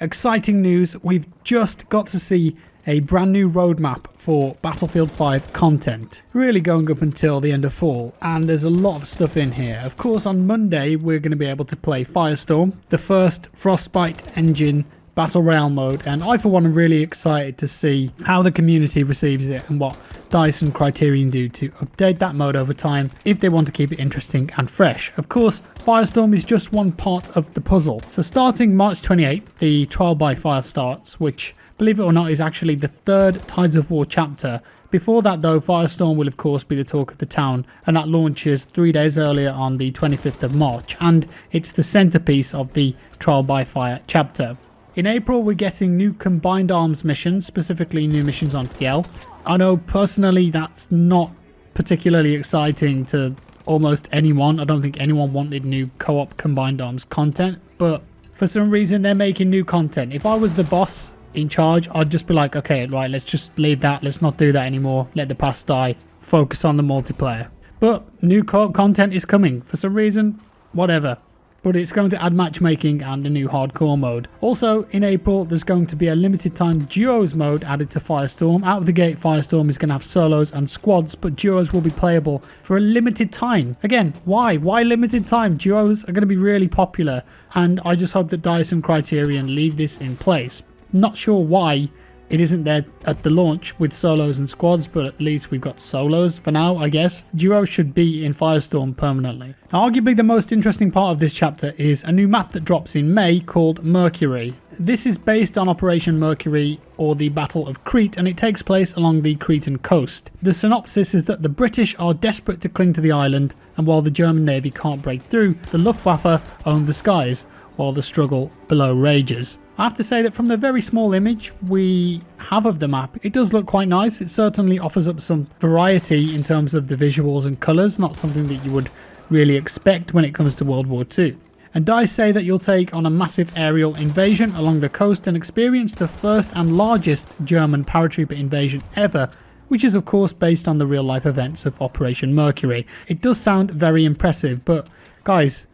exciting news. We've just got to see a brand new roadmap for Battlefield 5 content, really going up until the end of fall, and there's a lot of stuff in here. Of course, on Monday we're going to be able to play Firestorm, the first Frostbite engine Battle Royale mode, and I for one am really excited to see how the community receives it and what DICE and Criterion do to update that mode over time if they want to keep it interesting and fresh. Of course, Firestorm is just one part of the puzzle. So starting March 28th, the Trial by Fire starts, which, believe it or not, is actually the third Tides of War chapter. Before that though, Firestorm will of course be the talk of the town, and that launches 3 days earlier on the 25th of March, and it's the centerpiece of the Trial by Fire chapter. In April, we're getting new Combined Arms missions, specifically new missions on Fiel. I know personally that's not particularly exciting to almost anyone. I don't think anyone wanted new co-op Combined Arms content, but for some reason they're making new content. If I was the boss in charge, I'd just be like, okay, right, let's just leave that. Let's not do that anymore. Let the past die. Focus on the multiplayer. But new co-op content is coming. For some reason, whatever. But it's going to add matchmaking and a new hardcore mode. Also, in April, there's going to be a limited time duos mode added to Firestorm. Out of the gate, Firestorm is going to have solos and squads, but duos will be playable for a limited time. Again, why? Why limited time? Duos are going to be really popular, and I just hope that DICE and Criterion leave this in place. Not sure why it isn't there at the launch with solos and squads, but at least we've got solos for now, I guess. Duo should be in Firestorm permanently. Now, arguably the most interesting part of this chapter is a new map that drops in May called Mercury. This is based on Operation Mercury, or the Battle of Crete, and it takes place along the Cretan coast. The synopsis is that the British are desperate to cling to the island, and while the German Navy can't break through, the Luftwaffe own the skies, while the struggle below rages. I have to say that from the very small image we have of the map, it does look quite nice. It certainly offers up some variety in terms of the visuals and colours, not something that you would really expect when it comes to World War II. And DICE say that you'll take on a massive aerial invasion along the coast and experience the first and largest German paratrooper invasion ever, which is of course based on the real life events of Operation Mercury. It does sound very impressive, but guys,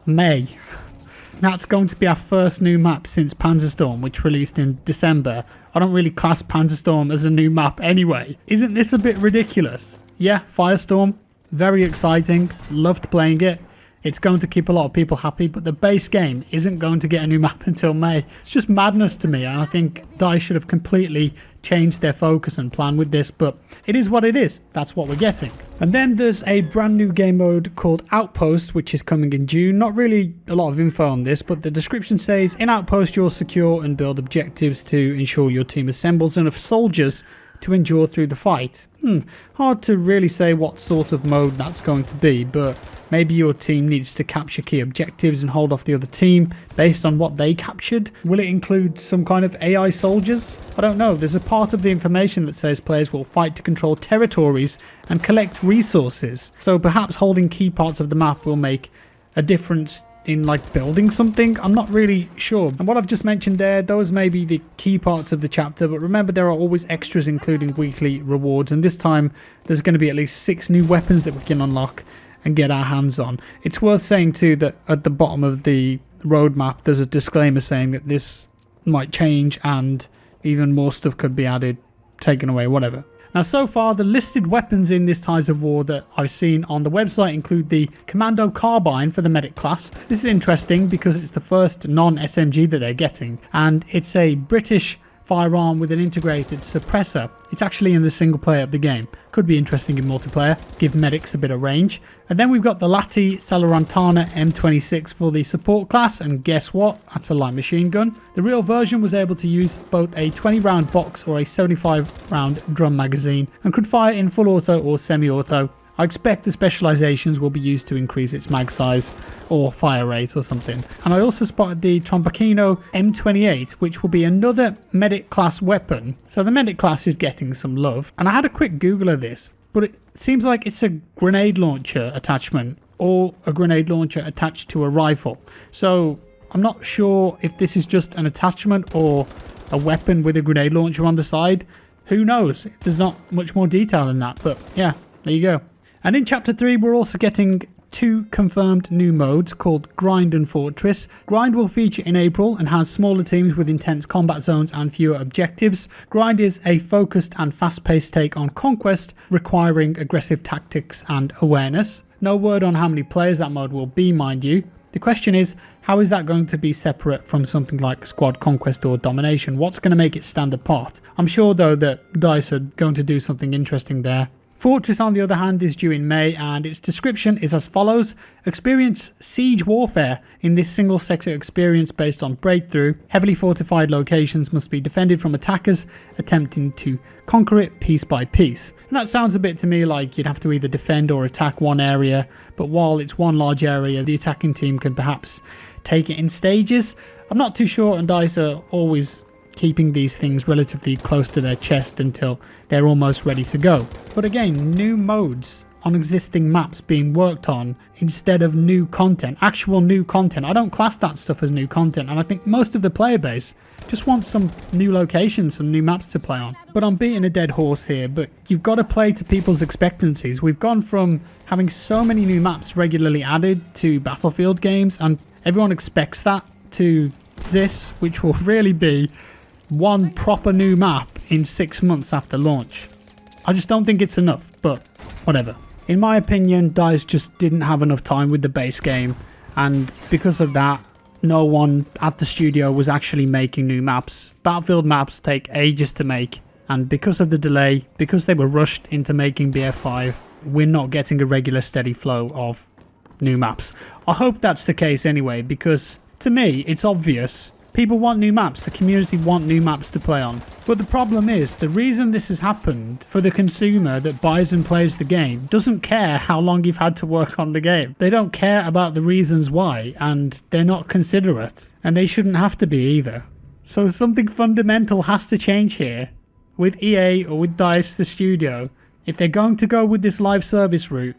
May. That's going to be our first new map since Panzerstorm, which released in December. I don't really class Panzerstorm as a new map anyway. Isn't this a bit ridiculous? Yeah, Firestorm, very exciting, loved playing it. It's going to keep a lot of people happy, but the base game isn't going to get a new map until May. It's just madness to me, and I think DICE should have completely changed their focus and plan with this, but it is what it is. That's what we're getting. And then there's a brand new game mode called Outpost, which is coming in June. Not really a lot of info on this, but the description says, in Outpost you'll secure and build objectives to ensure your team assembles enough soldiers to endure through the fight. Hard to really say what sort of mode that's going to be, but maybe your team needs to capture key objectives and hold off the other team based on what they captured. Will it include some kind of AI soldiers? I don't know. There's a part of the information that says players will fight to control territories and collect resources. So perhaps holding key parts of the map will make a difference in like building something. I'm not really sure. And what I've just mentioned there, those may be the key parts of the chapter, but remember there are always extras including weekly rewards, and this time there's going to be at least 6 new weapons that we can unlock and get our hands on. It's worth saying too that at the bottom of the roadmap there's a disclaimer saying that this might change and even more stuff could be added, taken away, whatever. Now, so far, the listed weapons in this Tides of War that I've seen on the website include the Commando Carbine for the Medic class. This is interesting because it's the first non-SMG that they're getting, and it's a British firearm with an integrated suppressor. It's actually in the single player of the game. Could be interesting in multiplayer, give medics a bit of range. And then we've got the Lati Salernitana M26 for the support class, and guess what? That's a light machine gun. The real version was able to use both a 20 round box or a 75 round drum magazine and could fire in full auto or semi-auto. I expect the specializations will be used to increase its mag size or fire rate or something. And I also spotted the Trombacchino M28, which will be another medic class weapon. So the medic class is getting some love. And I had a quick Google of this, but it seems like it's a grenade launcher attachment or a grenade launcher attached to a rifle. So I'm not sure if this is just an attachment or a weapon with a grenade launcher on the side. Who knows? There's not much more detail than that, but yeah, there you go. And in Chapter 3, we're also getting 2 confirmed new modes called Grind and Fortress. Grind will feature in April and has smaller teams with intense combat zones and fewer objectives. Grind is a focused and fast-paced take on Conquest, requiring aggressive tactics and awareness. No word on how many players that mode will be, mind you. The question is, how is that going to be separate from something like Squad Conquest or Domination? What's going to make it stand apart? I'm sure though that DICE are going to do something interesting there. Fortress, on the other hand, is due in May, and its description is as follows. Experience siege warfare in this single sector experience based on breakthrough. Heavily fortified locations must be defended from attackers attempting to conquer it piece by piece. And that sounds a bit to me like you'd have to either defend or attack one area, but while it's one large area, the attacking team can perhaps take it in stages. I'm not too sure, and DICE are always keeping these things relatively close to their chest until they're almost ready to go. But again, new modes on existing maps being worked on instead of new content, actual new content. I don't class that stuff as new content, and I think most of the player base just wants some new locations, some new maps to play on. But I'm beating a dead horse here, but you've got to play to people's expectancies. We've gone from having so many new maps regularly added to Battlefield games, and everyone expects that, to this, which will really be one proper new map in 6 months after launch. I just don't think it's enough, but whatever. In my opinion, DICE just didn't have enough time with the base game, and because of that, no one at the studio was actually making new maps. Battlefield maps take ages to make, and because of the delay, because they were rushed into making BF5, we're not getting a regular steady flow of new maps. I hope that's the case anyway, because to me, it's obvious. People want new maps, the community want new maps to play on. But the problem is, the reason this has happened for the consumer that buys and plays the game doesn't care how long you've had to work on the game. They don't care about the reasons why, and they're not considerate. And they shouldn't have to be either. So something fundamental has to change here. With EA or with DICE, the studio, if they're going to go with this live service route,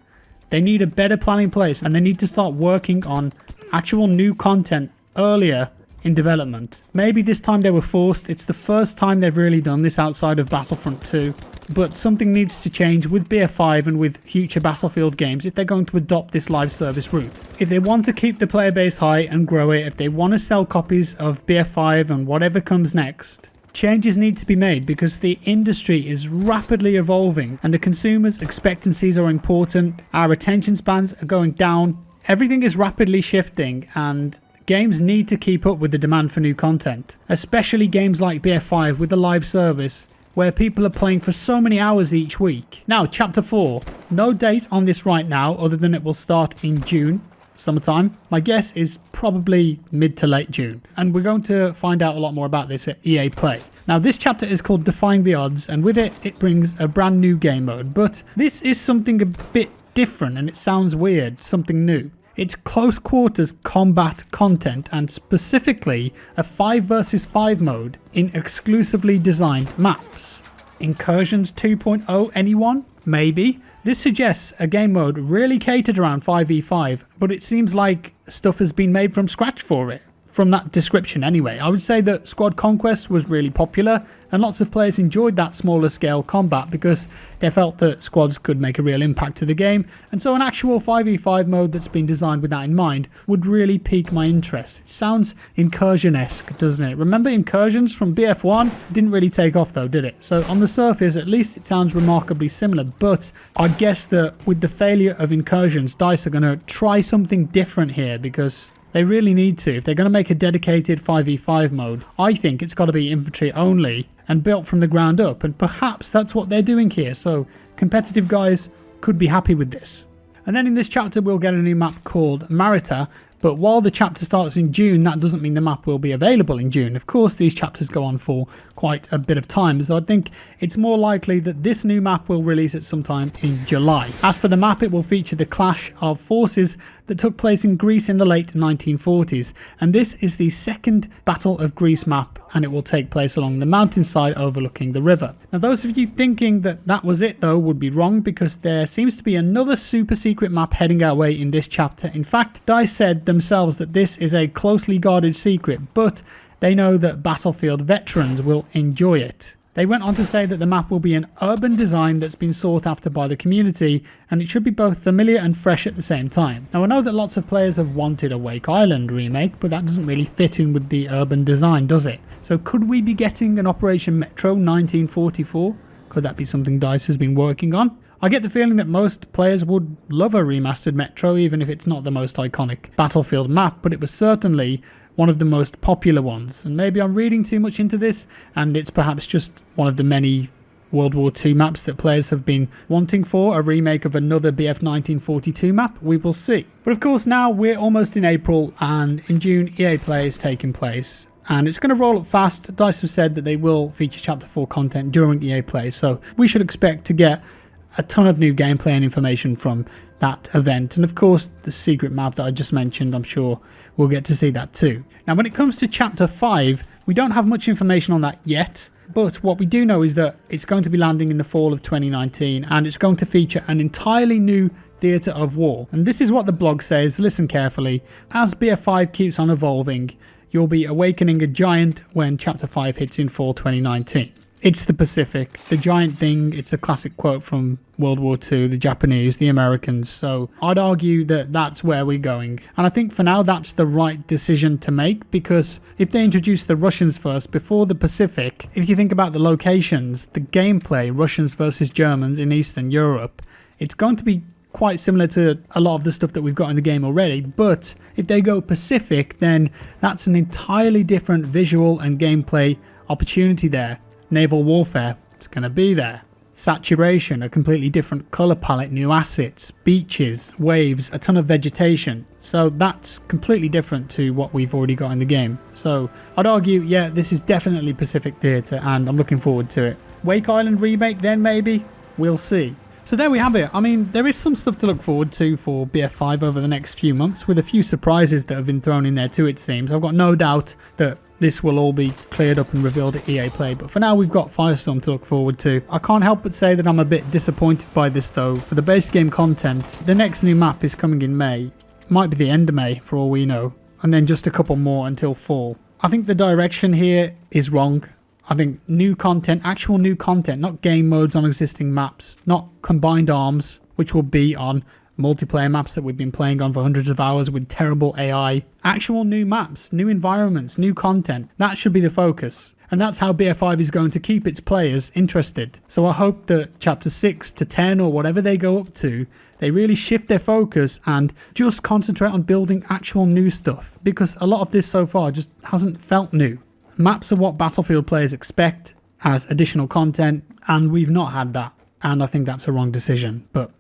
they need a better plan in place, and they need to start working on actual new content earlier in development. Maybe this time they were forced. It's the first time they've really done this outside of Battlefront 2. But something needs to change with BF5 and with future Battlefield games if they're going to adopt this live service route. If they want to keep the player base high and grow it, if they want to sell copies of BF5 and whatever comes next, changes need to be made because the industry is rapidly evolving and the consumers' expectancies are important. Our attention spans are going down. Everything is rapidly shifting, and games need to keep up with the demand for new content, especially games like BF5 with the live service, where people are playing for so many hours each week. Now, Chapter 4. No date on this right now, other than it will start in June, summertime. My guess is probably mid to late June, and we're going to find out a lot more about this at EA Play. Now, this chapter is called Defying the Odds, and with it, it brings a brand new game mode, but this is something a bit different, and it sounds weird, something new. It's close quarters combat content, and specifically a 5 versus 5 mode in exclusively designed maps. Incursions 2.0, anyone? Maybe. This suggests a game mode really catered around 5v5, but it seems like stuff has been made from scratch for it. From that description anyway. I would say that Squad Conquest was really popular, and lots of players enjoyed that smaller scale combat because they felt that squads could make a real impact to the game, and so an actual 5v5 mode that's been designed with that in mind would really pique my interest. It sounds Incursion-esque, doesn't it? Remember Incursions from BF1? Didn't really take off though, did it? So on the surface, at least it sounds remarkably similar, but I guess that with the failure of Incursions, DICE are going to try something different here because they really need to. If they're going to make a dedicated 5v5 mode, I think it's got to be infantry only and built from the ground up, and perhaps that's what they're doing here, so competitive guys could be happy with this. And then in this chapter we'll get a new map called Marita, but while the chapter starts in June, that doesn't mean the map will be available in June. Of course, these chapters go on for quite a bit of time, so I think it's more likely that this new map will release at some time in July. As for the map, it will feature the clash of forces that took place in Greece in the late 1940s, and this is the second Battle of Greece map, and it will take place along the mountainside overlooking the river. Now, those of you thinking that that was it though would be wrong, because there seems to be another super secret map heading our way in this chapter. In fact, DICE said themselves that this is a closely guarded secret, but they know that Battlefield veterans will enjoy it. They went on to say that the map will be an urban design that's been sought after by the community, and it should be both familiar and fresh at the same time. Now I know that lots of players have wanted a Wake Island remake, but that doesn't really fit in with the urban design, does it? So could we be getting an Operation Metro 1944? Could that be something DICE has been working on? I get the feeling that most players would love a remastered Metro, even if it's not the most iconic Battlefield map, but it was certainly one of the most popular ones. And maybe I'm reading too much into this, and it's perhaps just one of the many World War II maps that players have been wanting for, a remake of another BF 1942 map. We will see. But of course now we're almost in April, and in June EA Play is taking place. And it's going to roll up fast. DICE have said that they will feature Chapter 4 content during EA Play, so we should expect to get a ton of new gameplay and information from that event. And of course the secret map that I just mentioned, I'm sure we'll get to see that too. Now when it comes to Chapter 5, we don't have much information on that yet, but what we do know is that it's going to be landing in the fall of 2019, and it's going to feature an entirely new theatre of war. And this is what the blog says, listen carefully. As BF5 keeps on evolving, you'll be awakening a giant when Chapter 5 hits in fall 2019. It's the Pacific, the giant thing. It's a classic quote from World War II, the Japanese, the Americans. So I'd argue that that's where we're going. And I think for now that's the right decision to make, because if they introduce the Russians first before the Pacific, if you think about the locations, the gameplay, Russians versus Germans in Eastern Europe, it's going to be quite similar to a lot of the stuff that we've got in the game already. But if they go Pacific, then that's an entirely different visual and gameplay opportunity there. Naval warfare, it's going to be there. Saturation, a completely different colour palette, new assets, beaches, waves, a ton of vegetation. So that's completely different to what we've already got in the game. So I'd argue, yeah, this is definitely Pacific Theatre, and I'm looking forward to it. Wake Island remake then maybe? We'll see. So there we have it. I mean, there is some stuff to look forward to for BF5 over the next few months, with a few surprises that have been thrown in there too, it seems. I've got no doubt that this will all be cleared up and revealed at EA Play, but for now we've got Firestorm to look forward to. I can't help but say that I'm a bit disappointed by this though. For the base game content, the next new map is coming in May. Might be the end of May for all we know, and then just a couple more until fall. I think the direction here is wrong. I think new content, actual new content, not game modes on existing maps, not combined arms, which will be on multiplayer maps that we've been playing on for hundreds of hours with terrible AI. Actual new maps, new environments, new content. That should be the focus. And that's how BF5 is going to keep its players interested. So I hope that Chapter 6 to 10 or whatever they go up to, they really shift their focus and just concentrate on building actual new stuff. Because a lot of this so far just hasn't felt new. Maps are what Battlefield players expect as additional content, and we've not had that. And I think that's a wrong decision, but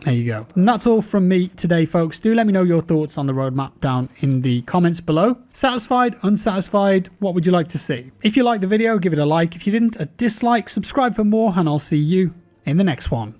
there you go. And that's all from me today, folks. Do let me know your thoughts on the roadmap down in the comments below. Satisfied, unsatisfied, what would you like to see? If you liked the video, give it a like. If you didn't, a dislike. Subscribe for more, and I'll see you in the next one.